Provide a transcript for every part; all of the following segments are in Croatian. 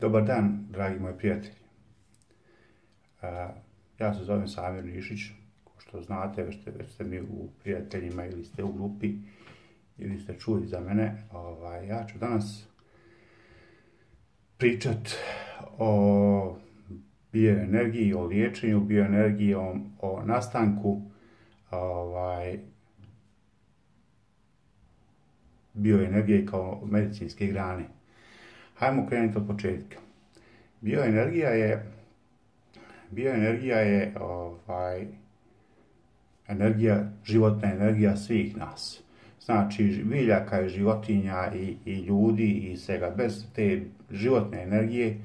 Dobar dan, dragi moji prijatelji. Ja se zovem Samir Nišić, kao što znate, već ste mi u prijateljima ili ste u grupi ili ste čuli za mene. Ja ću danas pričat o bioenergiji, o liječenju bioenergiji, o nastanku bioenergije kao medicinske grane. Hajmo krenuti od početka. Bioenergija je energija, životna energija svih nas. Znači, biljaka i životinja i ljudi i svega. Bez te životne energije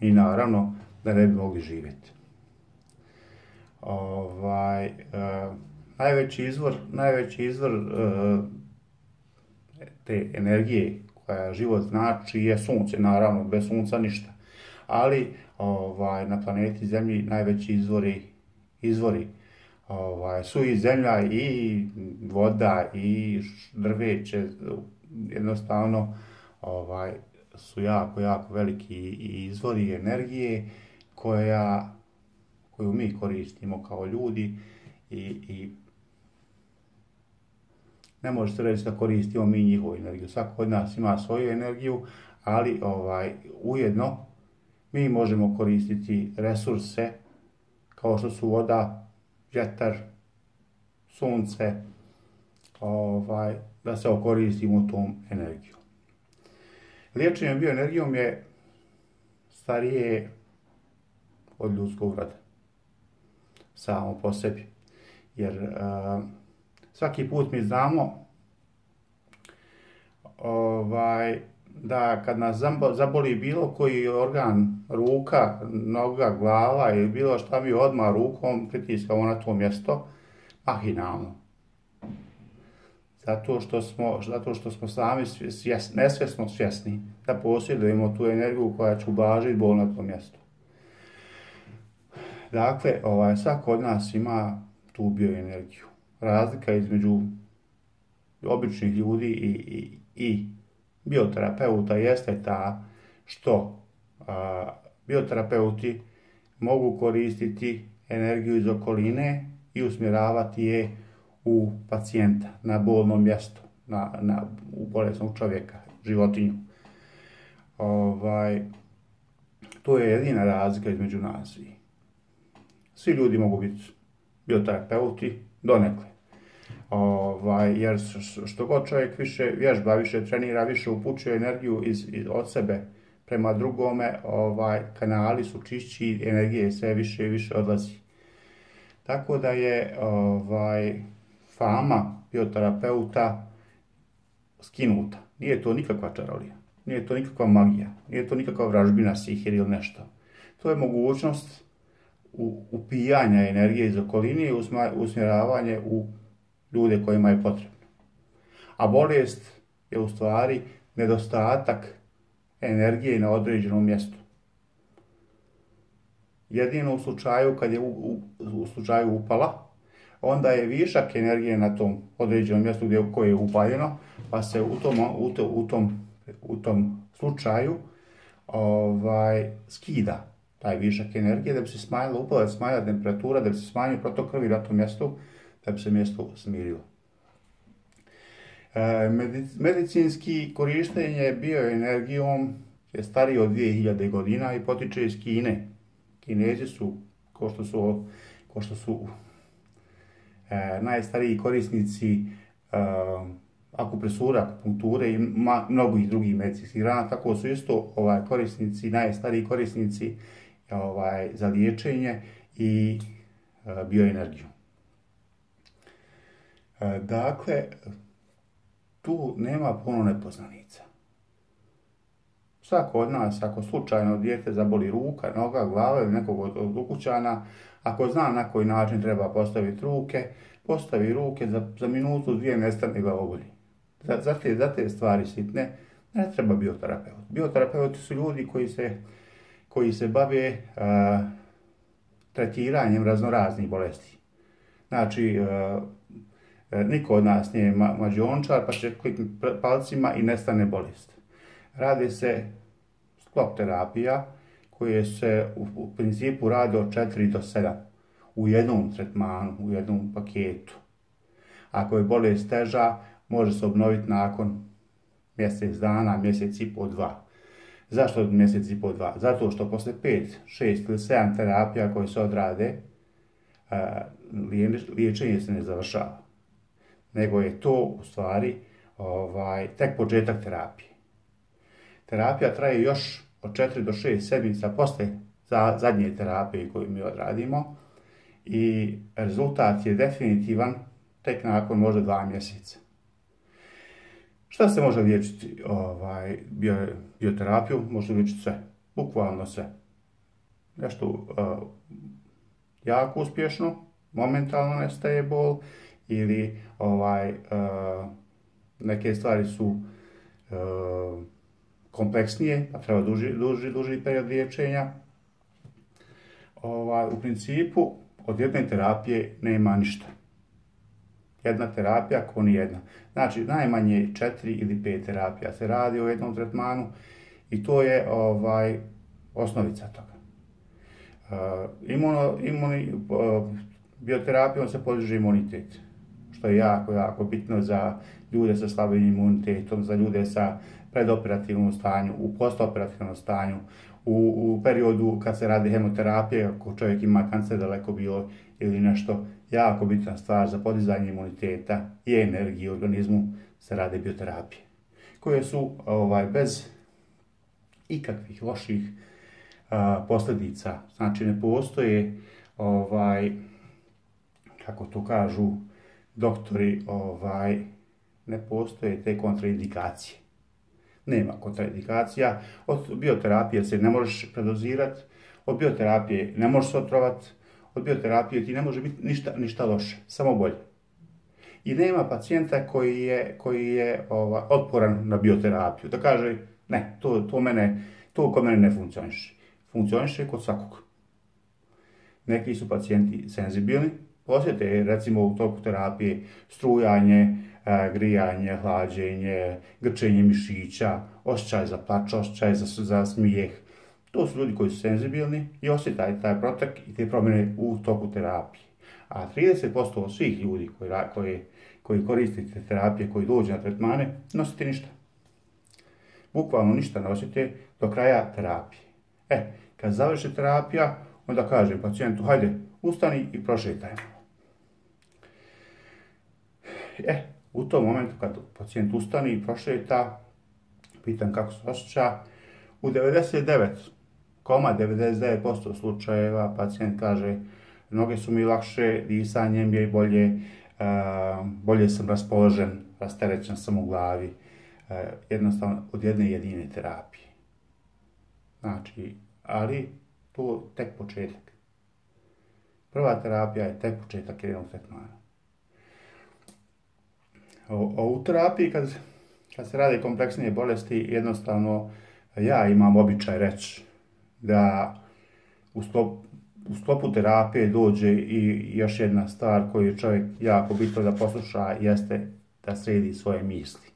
mi naravno da ne bi mogli živjeti. Najveći izvor te energije koja život znači je sunce, naravno, bez sunca ništa. Ali na planeti Zemlji najveći izvori su i zemlja i voda i drveće, jednostavno su jako veliki izvori energije koju mi koristimo kao ljudi i ne može se reći da koristimo mi njihovu energiju. Svako od nas ima svoju energiju, ali ujedno mi možemo koristiti resurse kao što su voda, vjetar, sunce, da se okoristimo tom energijom. Liječenje bioenergijom je starije od ljudskog roda, samo po sebi. Jer svaki put mi znamo da kad nas zaboli bilo koji organ, ruka, noga, glava ili bilo šta, mi odmah rukom pritiskamo na to mjesto mahinalno. Zato što smo sami nesvjesno svjesni da posjedujemo tu energiju koja će ublažiti bol na tom mjestu. Dakle, svako od nas ima tu bioenergiju. Razlika između običnih ljudi i bioterapeuta jeste ta što bioterapeuti mogu koristiti energiju iz okoline i usmjeravati je u pacijenta, na bolno mjesto, u bolesnog čovjeka, životinju. To je jedina razlika između nas. Svi ljudi mogu biti bioterapeuti donekle. Jer što god čovjek više vježba, više trenira, više upućuje energiju od sebe prema drugome, kanali su čišći, energije sve više i više odlazi. Tako da je fama bioterapeuta skinuta. Nije to nikakva čarolija, nije to nikakva magija, nije to nikakva vražbina, sihir ili nešto. To je mogućnost upijanja energije iz okoline i usmjeravanje u ljude kojima je potrebno. A bolest je u stvari nedostatak energije na određenom mjestu. Jedino u slučaju kad je u slučaju upala, onda je višak energije na tom određenom mjestu koje je upaljeno, pa se u tom slučaju skida taj višak energije da bi se smanjila upala, da bi se smanjila temperatura, da bi se smanjio protok krvi na tom mjestu, da bi se mjesto smirilo. Medicinski korištenje bioenergijom je starije od 2000 godina i potiče iz Kine. Kinezi su, ko što su najstariji korisnici akupresura, akupunkture i mnogih drugih medicinskih grana, tako su isto najstariji korisnici za liječenje i bioenergiju. Dakle, tu nema puno nepoznanica. Svako od nas, ako slučajno dijete zaboli ruka, noga, glava ili nekog od ukućana, ako zna na koji način treba postaviti ruke, postavi ruke, za minutu, dvije nestane glavobolji. Za te stvari sitne ne treba bioterapeut. Bioterapeuti su ljudi koji se bave tretiranjem raznoraznih bolesti. Znači, niko od nas nije mađiončar pa će kliknuti palcima i nestane bolest. Radi se sklop terapija koje se u principu rade od 4 do 7 u jednom tretmanu, u jednom paketu. Ako je bolest teža, može se obnoviti nakon mjesec dana, mjesec i po, 2. Zašto mjesec i po, 2? Zato što posle 5, 6 ili 7 terapija koje se odrade, liječenje se ne završava. Nego je to u stvari tek početak terapije. Terapija traje još od 4 do 6 sedmica posle zadnje terapije koju mi odradimo i rezultat je definitivan tek nakon možda 2 mjeseca. Šta se može liječiti bioterapiju? Može liječiti sve, bukvalno sve. Nešto jako uspješno, momentalno nestaje bol ili neke stvari su kompleksnije, pa treba duži period liječenja. U principu od jedne terapije nema ništa. Jedna terapija ko ni jedna. Znači najmanje 4 ili 5 terapija se radi u jednom tretmanu i to je osnovica toga. Bioterapijom se podiže imunitet, što je jako, jako bitno za ljude sa slabim imunitetom, za ljude sa predoperativnom stanju, u postoperativnom stanju, u periodu kad se radi hemoterapije, ako čovjek ima kancer daleko bilo ili nešto, jako bitna stvar za podizanje imuniteta i energije u organizmu se rade bioterapije, koje su bez ikakvih loših posljedica. Znači ne postoje, kako to kažu doktori, ne postoje te kontraindikacije. Nema kontraindikacija. Od bioterapije se ne možeš predozirati, od bioterapije ne možeš se otrovati, od bioterapije ti ne može biti ništa loše, samo bolje. I nema pacijenta koji je otporan na bioterapiju, da kaže ne, to kod mene ne funkcioniše. Funkcioniše kod svakog. Neki su pacijenti senzibilni, osjete recimo u toku terapije strujanje, grijanje, hlađenje, grčenje mišića, osjećaj za plač, osjećaj za smijeh. To su ljudi koji su senzibilni i osjetaju taj protek i te promjene u toku terapije. A 30% svih ljudi koji koriste terapije, koji dođu na tretmane, nosite ništa. Bukvalno ništa nosite do kraja terapije. Kad završi terapija, onda kažem pacijentu, hajde, ustani i prošetaj. U tom momentu kad pacijent ustani i prošeta, pitam kako se osjeća, u 99,99% slučajeva pacijent kaže, noge su mi lakše, disanje mi je bolje sam raspoložen, rasterećen sam u glavi, jednostavno od jedne jedine terapije. Znači, ali to tek početak. Prva terapija je tek početak jednog tretmana. U terapiji, kad se rade kompleksnije bolesti, jednostavno ja imam običaj reći da u sklopu terapije dođe i još jedna stvar koju je čovjek jako bitno da posluša, jeste da sredi svoje misli.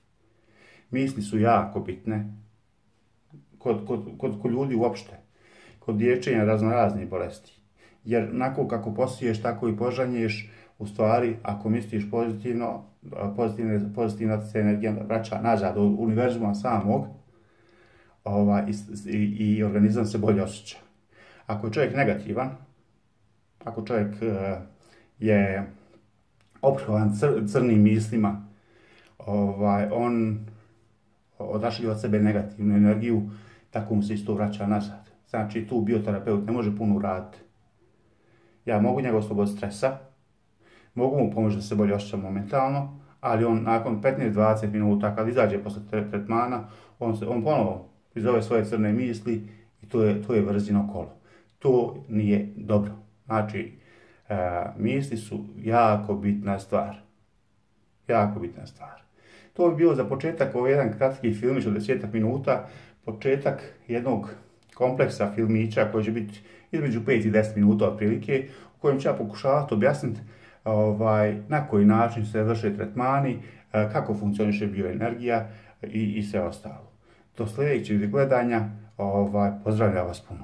Misli su jako bitne kod ljudi uopšte, kod liječenja raznoraznih bolesti. Jer onako kako posiješ, tako i požanješ. U stvari, ako misliš pozitivno, pozitivna se energija vraća nazad od univerzuma samog i organizam se bolje osjeća. Ako je čovjek negativan, ako čovjek je ophovan crnim mislima, on odašli od sebe negativnu energiju, tako mu se isto vraća nazad. Znači, tu bioterapeut ne može puno uraditi. Ja mogu njega osloboditi stresa, mogu mu pomoći da se bolje osjeća momentalno, ali on nakon 15-20 minuta kad izađe posle tretmana, on ponovo izove svoje crne misli i to je vrzino kolo. To nije dobro. Znači, misli su jako bitna stvar. Jako bitna stvar. To bi bilo za početak jedan kratki filmić od 10 minuta, početak jednog kompleksa filmića koji će biti između 5 i 10 minuta otprilike, u kojem ću ja pokušavati objasniti na koji način se vrše tretmani, kako funkcioniše bioenergija i sve ostalo. do sljedećeg gledanja, pozdravljam vas puno.